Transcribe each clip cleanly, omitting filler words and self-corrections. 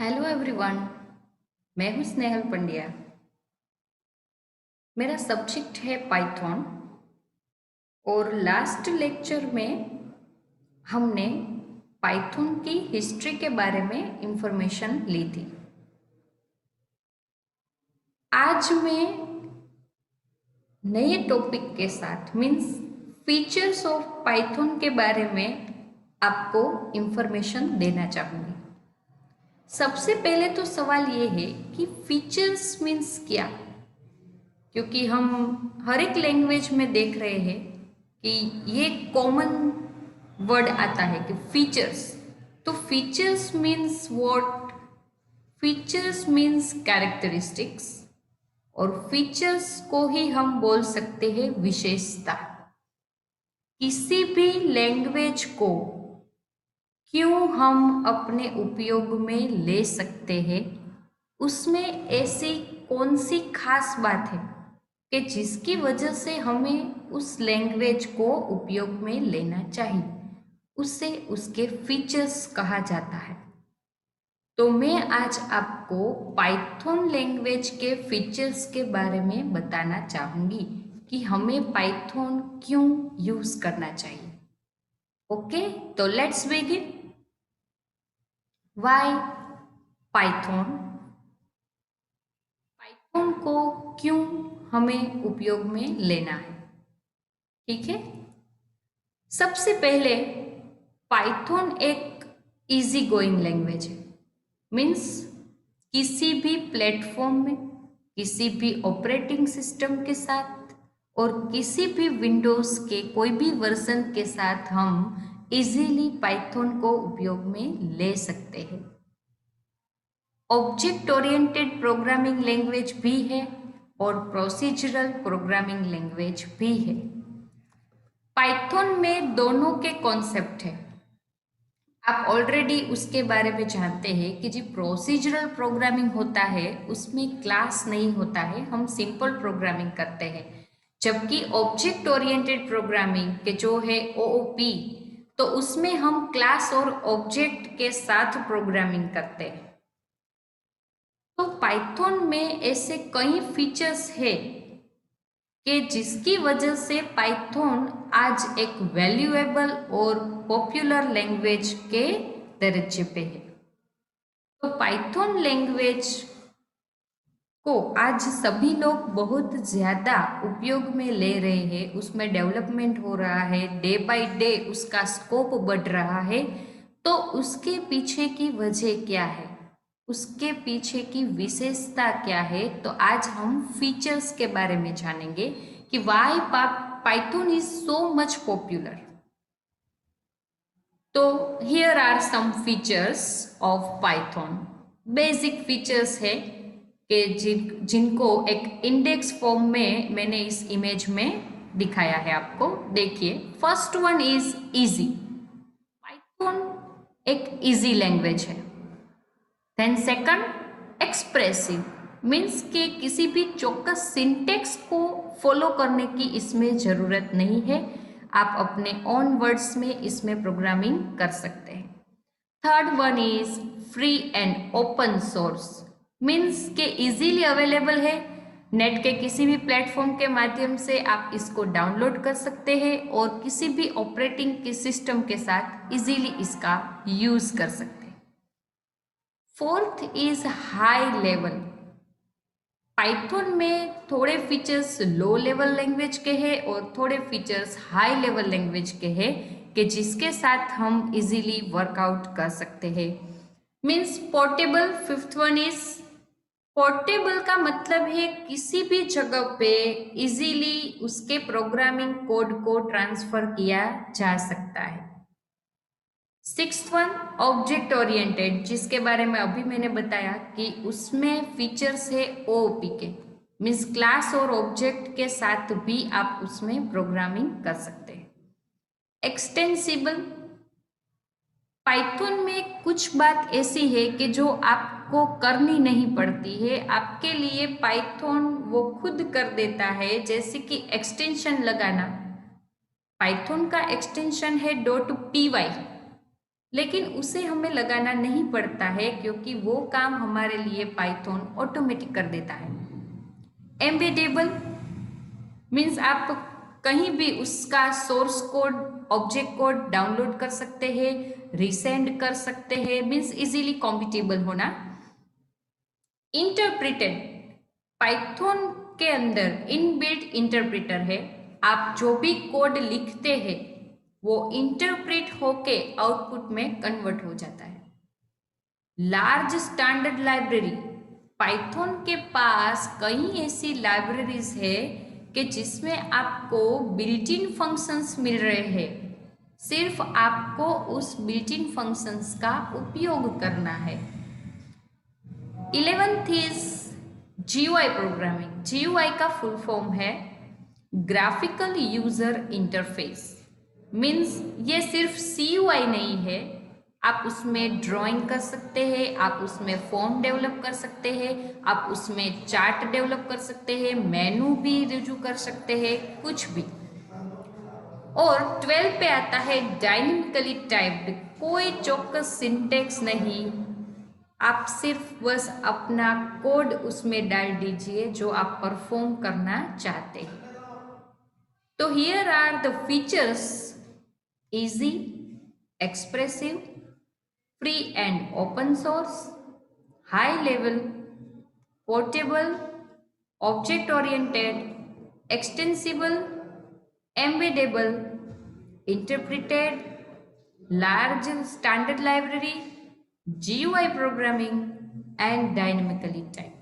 Hello everyone. मैं हूँ स्नेहल पंड्या। मेरा सब्जेक्ट है पाइथन और लास्ट लेक्चर में हमने पाइथन की हिस्ट्री के बारे में इंफॉर्मेशन ली थी। आज मैं नए टॉपिक के साथ मीन्स फीचर्स ऑफ पाइथन के बारे में आपको इंफॉर्मेशन देना चाहूँगी। सबसे पहले तो सवाल ये है कि फीचर्स मीन्स क्या, क्योंकि हम हर एक लैंग्वेज में देख रहे हैं कि ये कॉमन वर्ड आता है कि फीचर्स। तो features means what? Features means characteristics और फीचर्स को ही हम बोल सकते हैं विशेषता। किसी भी लैंग्वेज को क्यों हम अपने उपयोग में ले सकते हैं, उसमें ऐसी कौन सी खास बात है कि जिसकी वजह से हमें उस लैंग्वेज को उपयोग में लेना चाहिए, उसे उसके फीचर्स कहा जाता है। तो मैं आज आपको पाइथन लैंग्वेज के फीचर्स के बारे में बताना चाहूँगी कि हमें पाइथन क्यों यूज़ करना चाहिए। ओके, तो let's begin. Why Python? Python को क्यों हमें उपयोग में लेना है, ठीक है। सबसे पहले पाइथन एक इजी गोइंग लैंग्वेज है। मीन्स किसी भी प्लेटफॉर्म में, किसी भी ऑपरेटिंग सिस्टम के साथ और किसी भी विंडोज़ के कोई भी वर्जन के साथ हम इजीली पाइथन को उपयोग में ले सकते हैं। ऑब्जेक्ट ओरिएंटेड प्रोग्रामिंग लैंग्वेज भी है और प्रोसीजरल प्रोग्रामिंग लैंग्वेज भी है। पाइथन में दोनों के कॉन्सेप्ट है। आप ऑलरेडी उसके बारे में जानते हैं कि जो प्रोसीजरल प्रोग्रामिंग होता है उसमें क्लास नहीं होता है, हम सिंपल प्रोग्रामिंग करते हैं। जबकि ऑब्जेक्ट ओरिएंटेड प्रोग्रामिंग के जो है ओओपी, तो उसमें हम क्लास और ऑब्जेक्ट के साथ प्रोग्रामिंग करते हैं। तो पाइथन में ऐसे कई फीचर्स है कि जिसकी वजह से पाइथन आज एक वैल्यूएबल और पॉपुलर लैंग्वेज के दर्जे पे है। तो पाइथन लैंग्वेज को आज सभी लोग बहुत ज़्यादा उपयोग में ले रहे हैं, उसमें डेवलपमेंट हो रहा है, डे बाय डे उसका स्कोप बढ़ रहा है। तो उसके पीछे की वजह क्या है, उसके पीछे की विशेषता क्या है, तो आज हम फीचर्स के बारे में जानेंगे कि why Python is so much popular. तो here are some features of Python. Basic features है कि जिनको एक इंडेक्स फॉर्म में मैंने इस इमेज में दिखाया है आपको। देखिए, first one is easy. Python एक इजी लैंग्वेज है। देन सेकंड एक्सप्रेसिव, मीन्स के किसी भी चौकस सिंटेक्स को फॉलो करने की इसमें ज़रूरत नहीं है, आप अपने ओन वर्ड्स में इसमें प्रोग्रामिंग कर सकते हैं। Third one is free and open source, means के इजीली अवेलेबल है, नेट के किसी भी प्लेटफॉर्म के माध्यम से आप इसको डाउनलोड कर सकते हैं और किसी भी ऑपरेटिंग के सिस्टम के साथ इजीली इसका यूज़ कर सकते हैं। Fourth is high level. Python में थोड़े फीचर्स लो लेवल लैंग्वेज के हैं और थोड़े फीचर्स हाई लेवल लैंग्वेज के हैं कि जिसके साथ हम इजीली वर्कआउट कर सकते हैं। Means portable. Fifth one is portable का मतलब है किसी भी जगह पे इजीली उसके प्रोग्रामिंग कोड को ट्रांसफर किया जा सकता है। सिक्स्थ वन ऑब्जेक्ट ओरिएंटेड, जिसके बारे में अभी मैंने बताया कि उसमें फीचर्स है ओओपी के, मीन्स क्लास और ऑब्जेक्ट के साथ भी आप उसमें प्रोग्रामिंग कर सकते हैं। एक्सटेंसिबल, पाइथन में कुछ बात ऐसी है कि जो आपको करनी नहीं पड़ती है, आपके लिए पाइथन वो खुद कर देता है। जैसे कि एक्सटेंशन लगाना, पाइथन का एक्सटेंशन है .py। लेकिन उसे हमें लगाना नहीं पड़ता है क्योंकि वो काम हमारे लिए पाइथन ऑटोमेटिक कर देता है। एम्बेडेबल मीन्स आप कहीं भी उसका source code, object code download कर सकते हैं, रिसेंड कर सकते हैं, मीन्स इजीली कॉम्पिटेबल होना। इंटरप्रिटेड, पाइथन के अंदर इनबिल्ट इंटरप्रेटर है। आप जो भी कोड लिखते हैं वो इंटरप्रेट होके आउटपुट में कन्वर्ट हो जाता है। लार्ज स्टैंडर्ड लाइब्रेरी, पाइथन के पास कई ऐसी लाइब्रेरीज है कि जिसमें आपको बिल्ट इन फंक्शंस मिल रहे हैं, सिर्फ आपको उस बिल्ट इन फंक्शंस का उपयोग करना है। 11th is GUI programming. GUI का फुल फॉर्म है ग्राफिकल यूजर इंटरफेस। मीन्स ये सिर्फ CUI नहीं है, आप उसमें ड्राइंग कर सकते हैं, आप उसमें फॉर्म डेवलप कर सकते हैं, आप उसमें चार्ट डेवलप कर सकते हैं, मेनू भी रिव्यू कर सकते हैं, कुछ भी। और 12 पे आता है डायनेमिकली टाइप्ड। कोई चौकस सिंटेक्स नहीं, आप सिर्फ बस अपना कोड उसमें डाल दीजिए जो आप परफॉर्म करना चाहते हैं। तो here are the features: easy, expressive, free and open source, high level, portable, object oriented, extensible, embeddable, interpreted, large standard library, GUI programming and dynamically type.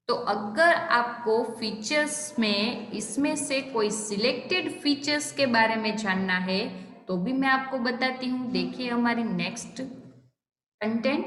तो अगर आपको फीचर्स में इसमें से कोई सिलेक्टेड फीचर्स के बारे में जानना है तो भी मैं आपको बताती हूँ। देखिए हमारी next content,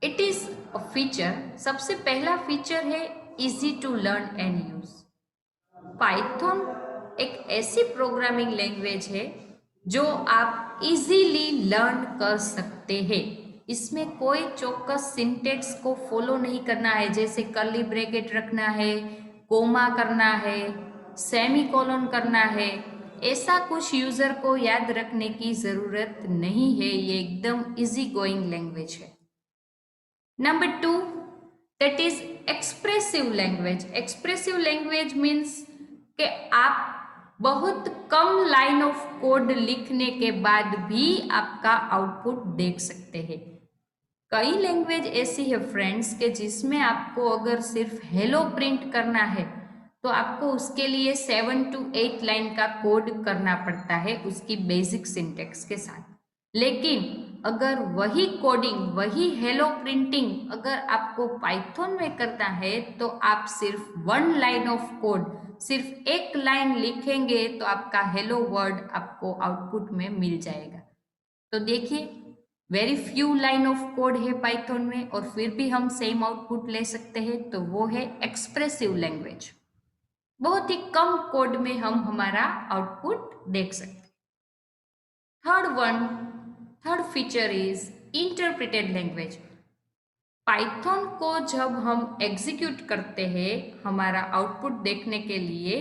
it is a feature. सबसे पहला फीचर है easy to learn and use. Python एक ऐसी प्रोग्रामिंग लैंग्वेज है जो आप इजीली लर्न कर सकते हैं। इसमें कोई चौकस सिंटेक्स को फॉलो नहीं करना है, जैसे कर्ली ब्रैकेट रखना है, कोमा करना है, सेमीकोलन करना है, ऐसा कुछ यूजर को याद रखने की जरूरत नहीं है। ये एकदम इजी गोइंग लैंग्वेज है। Number 2, that is expressive language. Expressive language means कि आप बहुत कम लाइन ऑफ कोड लिखने के बाद भी आपका आउटपुट देख सकते हैं। कई लैंग्वेज ऐसी है फ्रेंड्स के जिसमें आपको अगर सिर्फ हेलो प्रिंट करना है तो आपको उसके लिए 7 to 8 लाइन का कोड करना पड़ता है उसकी बेसिक सिंटेक्स के साथ। लेकिन अगर वही कोडिंग, वही हेलो प्रिंटिंग अगर आपको पाइथन में करना है तो आप सिर्फ 1 लाइन ऑफ कोड, सिर्फ एक लाइन लिखेंगे तो आपका हेलो वर्ड आपको आउटपुट में मिल जाएगा। तो देखिए very few line of code है पाइथन में और फिर भी हम सेम आउटपुट ले सकते हैं, तो वो है एक्सप्रेसिव लैंग्वेज। बहुत ही कम कोड में हम हमारा आउटपुट देख सकते हैं। Third feature is interpreted language. Python को जब हम एग्जीक्यूट करते हैं हमारा आउटपुट देखने के लिए,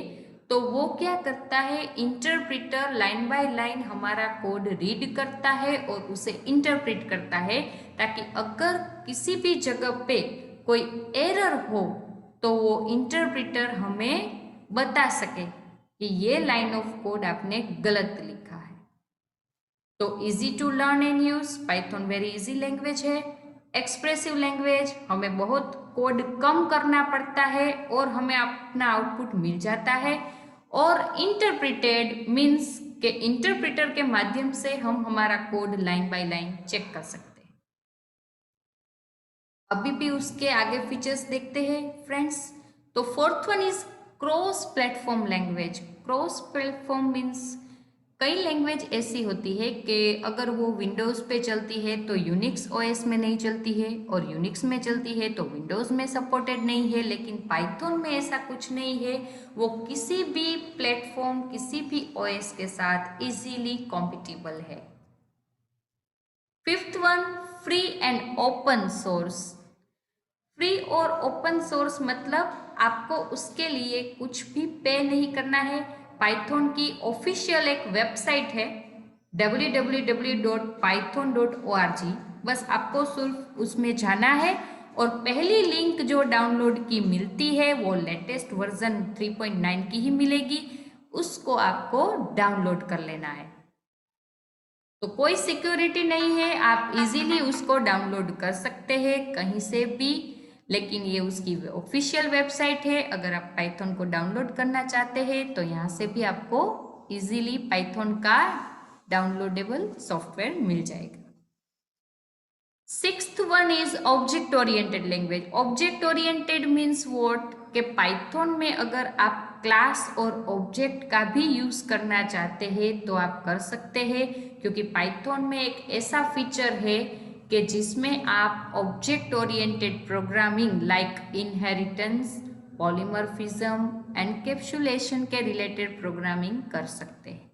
तो वो क्या करता है, इंटरप्रेटर लाइन बाय लाइन हमारा कोड रीड करता है और उसे इंटरप्रेट करता है, ताकि अगर किसी भी जगह पे कोई एरर हो तो वो इंटरप्रेटर हमें बता सके कि ये लाइन ऑफ कोड आपने गलत लिखा है। तो easy to learn and use, Python very easy language है। एक्सप्रेसिव लैंग्वेज, हमें बहुत कोड कम करना पड़ता है और हमें अपना आउटपुट मिल जाता है। और इंटरप्रेटेड मीन्स के इंटरप्रेटर के माध्यम से हम हमारा code line by line check कर सकते हैं। अभी भी उसके आगे फीचर्स देखते हैं फ्रेंड्स। तो fourth one is cross platform language. Cross platform means कई लैंग्वेज ऐसी होती है कि अगर वो विंडोज़ पे चलती है तो यूनिक्स ओएस में नहीं चलती है, और यूनिक्स में चलती है तो विंडोज़ में सपोर्टेड नहीं है। लेकिन पाइथन में ऐसा कुछ नहीं है, वो किसी भी प्लेटफॉर्म, किसी भी ओएस के साथ इजीली कॉम्पिटिबल है। Fifth one, free and open source. Free और ओपन सोर्स मतलब आपको उसके लिए कुछ भी पे नहीं करना है। पाइथन की ऑफिशियल एक वेबसाइट है www.python.org, बस आपको सिर्फ उसमें जाना है और पहली लिंक जो डाउनलोड की मिलती है वो लेटेस्ट वर्जन 3.9 की ही मिलेगी, उसको आपको डाउनलोड कर लेना है। तो कोई सिक्योरिटी नहीं है, आप इजीली उसको डाउनलोड कर सकते हैं कहीं से भी, लेकिन ये उसकी ऑफिशियल वेबसाइट है। अगर आप पाइथन को डाउनलोड करना चाहते हैं तो यहाँ से भी आपको इजीली पाइथन का डाउनलोडेबल सॉफ्टवेयर मिल जाएगा। Sixth one is object oriented language. Object oriented means what, कि पाइथन में अगर आप क्लास और ऑब्जेक्ट का भी यूज करना चाहते हैं तो आप कर सकते हैं, क्योंकि पाइथन में एक ऐसा फीचर है कि जिसमें आप object oriented programming like inheritance, polymorphism, encapsulation के रिलेटेड प्रोग्रामिंग कर सकते हैं।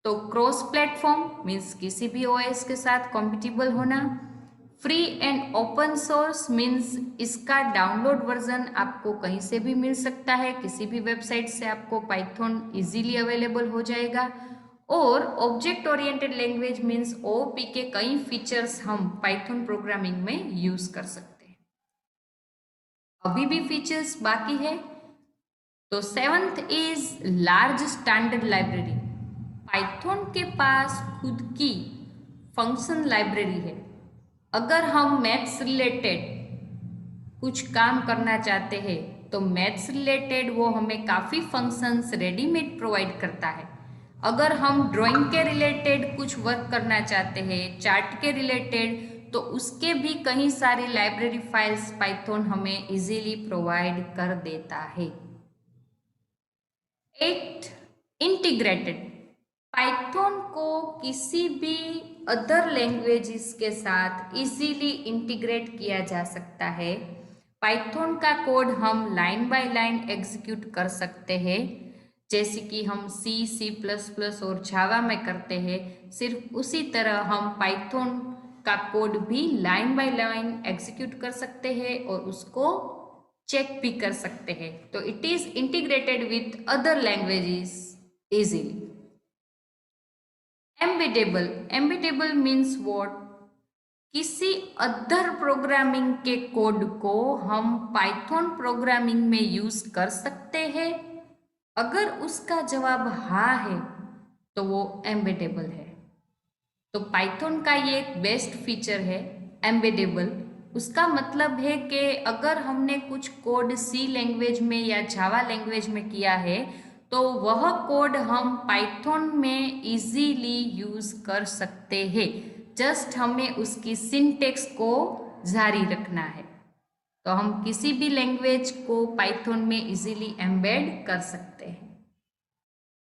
तो क्रॉस प्लेटफॉर्म मीन्स किसी भी ओएस के साथ कॉम्पिटिबल होना। Free and open source means इसका डाउनलोड वर्जन आपको कहीं से भी मिल सकता है, किसी भी वेबसाइट से आपको पाइथन इजीली अवेलेबल हो जाएगा। और object oriented language means OOP के कई फीचर्स हम पाइथन प्रोग्रामिंग में यूज कर सकते हैं। अभी भी फीचर्स बाकी है। तो seventh is large standard library. Python के पास खुद की फंक्शन लाइब्रेरी है। अगर हम मैथ्स रिलेटेड कुछ काम करना चाहते हैं तो मैथ्स रिलेटेड वो हमें काफ़ी फंक्शंस रेडीमेड प्रोवाइड करता है। अगर हम ड्राइंग के रिलेटेड कुछ वर्क करना चाहते हैं, चार्ट के रिलेटेड, तो उसके भी कई सारी लाइब्रेरी फाइल्स पाइथन हमें इजीली प्रोवाइड कर देता है। 8 इंटीग्रेटेड। पाइथन को किसी भी अदर लैंग्वेजेस के साथ इजीली इंटीग्रेट किया जा सकता है। पाइथन का कोड हम लाइन बाय लाइन एग्जीक्यूट कर सकते हैं, जैसे कि हम C++ और जावा में करते हैं। सिर्फ उसी तरह हम पाइथन का कोड भी लाइन बाय लाइन एग्जीक्यूट कर सकते हैं और उसको चेक भी कर सकते हैं। तो it is integrated with other languages easily. Embeddable. Embeddable means what, किसी अदर प्रोग्रामिंग के कोड को हम पाइथन प्रोग्रामिंग में यूज कर सकते हैं। अगर उसका जवाब हाँ है तो वो एम्बेडेबल है। तो पाइथन का ये एक बेस्ट फीचर है एम्बेडेबल। उसका मतलब है कि अगर हमने कुछ कोड सी लैंग्वेज में या जावा लैंग्वेज में किया है तो वह कोड हम पाइथन में इजीली यूज कर सकते हैं। जस्ट हमें उसकी सिंटेक्स को जारी रखना है। तो हम किसी भी लैंग्वेज को पाइथन में इजीली एम्बेड कर सकते हैं।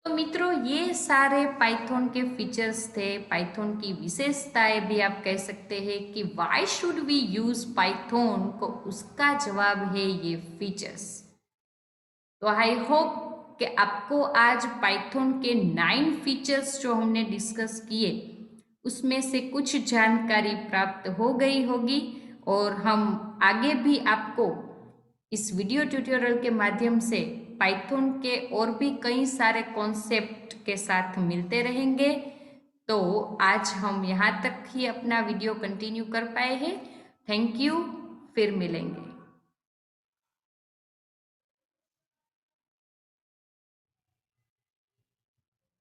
तो मित्रों, ये सारे पाइथन के फीचर्स थे, पाइथन की विशेषताएं भी आप कह सकते हैं कि why should we use Python, को उसका जवाब है ये फीचर्स। तो आई होप कि आपको आज पाइथन के 9 फीचर्स जो हमने डिस्कस किए उसमें से कुछ जानकारी प्राप्त हो गई होगी, और हम आगे भी आपको इस वीडियो ट्यूटोरियल के माध्यम से पाइथन के और भी कई सारे कॉन्सेप्ट के साथ मिलते रहेंगे। तो आज हम यहाँ तक ही अपना वीडियो कंटिन्यू कर पाए हैं। थैंक यू, फिर मिलेंगे।